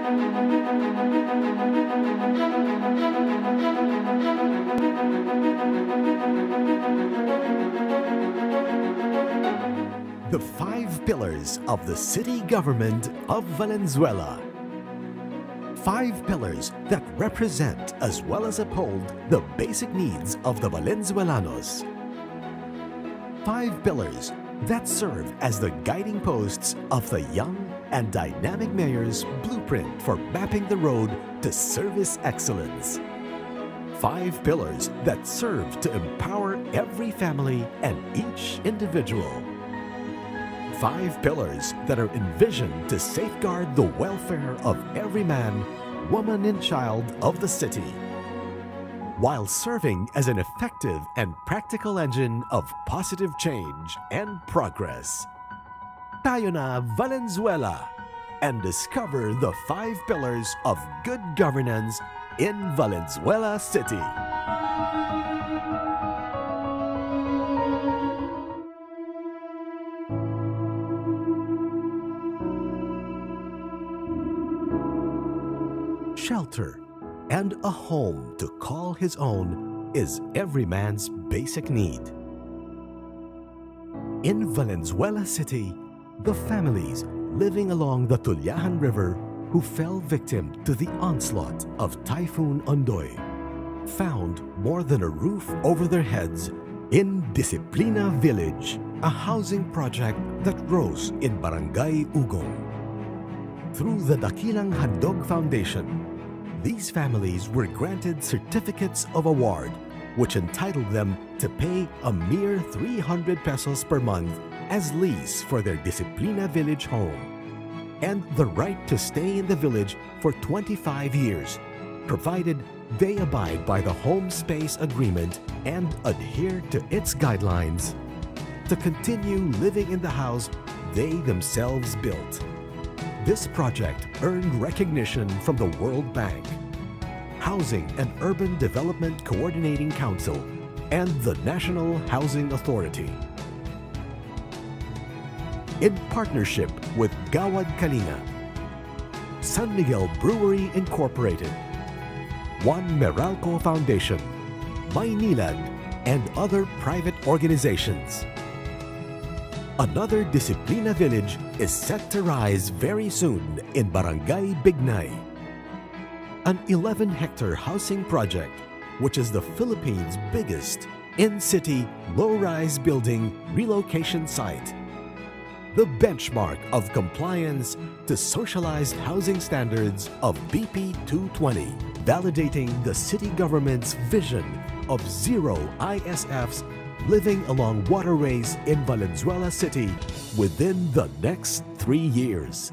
The 5 pillars of the city government of Valenzuela. 5 pillars that represent as well as uphold the basic needs of the Valenzuelanos. 5 pillars that serve as the guiding posts of the young and dynamic mayor's blueprint for mapping the road to service excellence. 5 pillars that serve to empower every family and each individual. 5 pillars that are envisioned to safeguard the welfare of every man, woman, and child of the city, while serving as an effective and practical engine of positive change and progress. Tayo na Valenzuela and discover the 5 pillars of good governance in Valenzuela City. Shelter and a home to call his own is every man's basic need. In Valenzuela City, the families living along the Tulyahan River who fell victim to the onslaught of Typhoon Ondoy found more than a roof over their heads in Disciplina Village, a housing project that rose in Barangay Ugong. Through the Dakilang Handog Foundation, these families were granted certificates of award, which entitled them to pay a mere 300 pesos per month as lease for their Disciplina Village home, and the right to stay in the village for 25 years, provided they abide by the home space agreement and adhere to its guidelines to continue living in the house they themselves built. This project earned recognition from the World Bank, Housing and Urban Development Coordinating Council, and the National Housing Authority. In partnership with Gawad Kalinga, San Miguel Brewery Incorporated, Juan Meralco Foundation, Maynilad, and other private organizations. Another Disciplina Village is set to rise very soon in Barangay Bignay. An 11-hectare housing project, which is the Philippines' biggest in-city low-rise building relocation site. The benchmark of compliance to socialized housing standards of BP 220, validating the city government's vision of zero ISFs living along waterways in Valenzuela City within the next 3 years.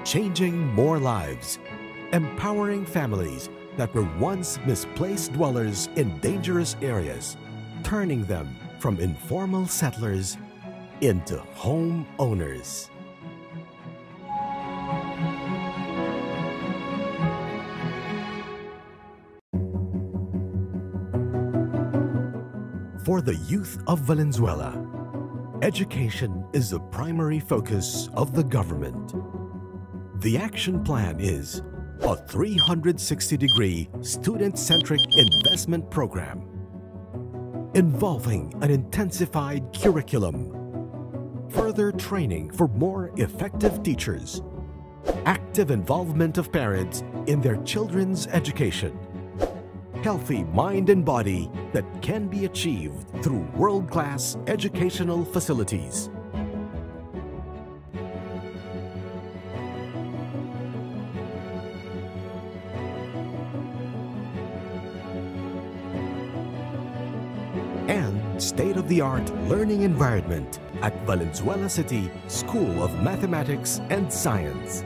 Changing more lives, empowering families that were once misplaced dwellers in dangerous areas, turning them from informal settlers into home owners. For the youth of Valenzuela, education is the primary focus of the government. The action plan is a 360-degree student-centric investment program involving an intensified curriculum, further training for more effective teachers, active involvement of parents in their children's education, healthy mind and body that can be achieved through world-class educational facilities. And state-of-the-art learning environment at Valenzuela City School of Mathematics and Science.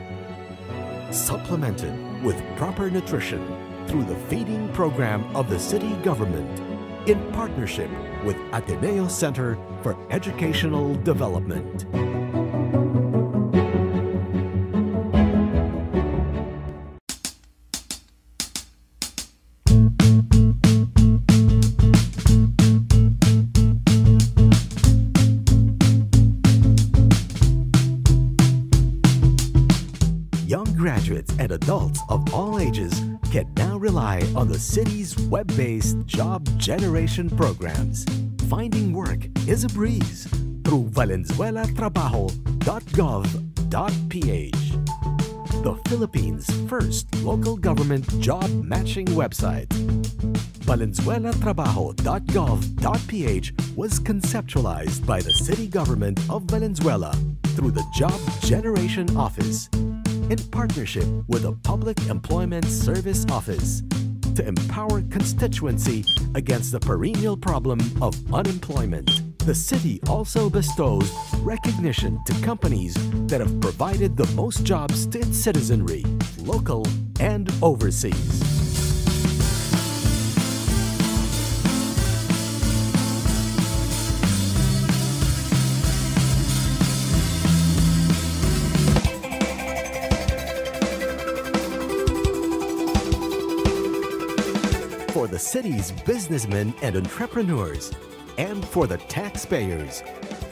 Supplemented with proper nutrition through the feeding program of the city government in partnership with Ateneo Center for Educational Development. kids and adults of all ages can now rely on the city's web-based job generation programs. Finding work is a breeze through valenzuelatrabajo.gov.ph, the Philippines' first local government job matching website. Valenzuelatrabajo.gov.ph was conceptualized by the city government of Valenzuela through the Job Generation Office in partnership with the Public Employment Service Office to empower constituency against the perennial problem of unemployment. The city also bestows recognition to companies that have provided the most jobs to its citizenry, local and overseas. For the city's businessmen and entrepreneurs, and for the taxpayers,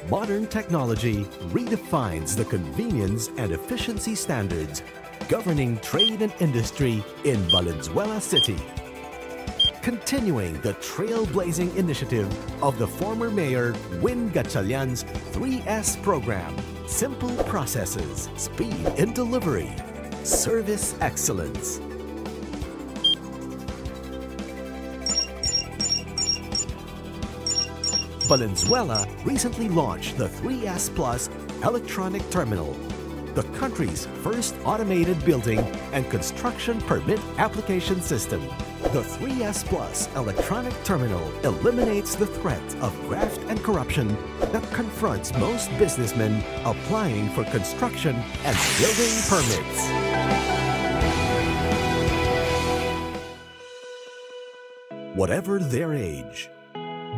modern technology redefines the convenience and efficiency standards governing trade and industry in Valenzuela City. Continuing the trailblazing initiative of the former Mayor Win Gatchalian's 3S program: simple processes, speed in delivery, service excellence. Valenzuela recently launched the 3S Plus electronic terminal, the country's first automated building and construction permit application system. The 3S Plus electronic terminal eliminates the threat of graft and corruption that confronts most businessmen applying for construction and building permits. Whatever their age,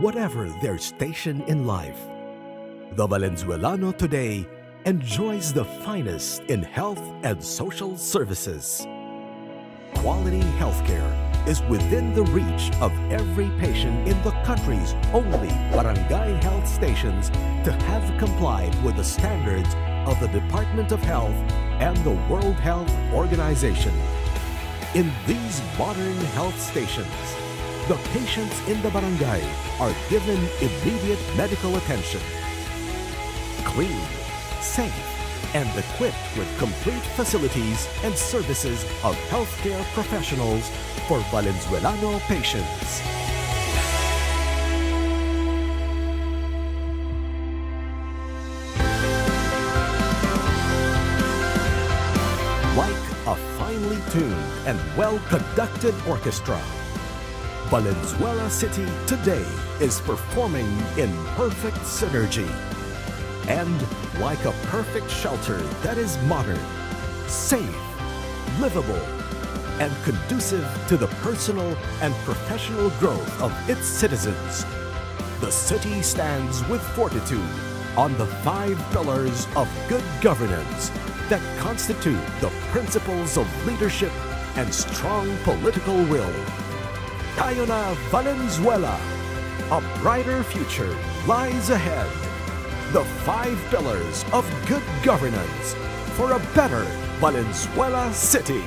whatever their station in life, the Valenzuelano today enjoys the finest in health and social services. Quality healthcare is within the reach of every patient in the country's only barangay health stations to have complied with the standards of the Department of Health and the World Health Organization. In these modern health stations, the patients in the barangay are given immediate medical attention. Clean, safe, and equipped with complete facilities and services of healthcare professionals for Valenzuelano patients. Like a finely tuned and well-conducted orchestra, Valenzuela City today is performing in perfect synergy. And like a perfect shelter that is modern, safe, livable, and conducive to the personal and professional growth of its citizens, the city stands with fortitude on the 5 pillars of good governance that constitute the principles of leadership and strong political will. Tayo na, Valenzuela! A brighter future lies ahead. The 5 pillars of good governance for a better Valenzuela City.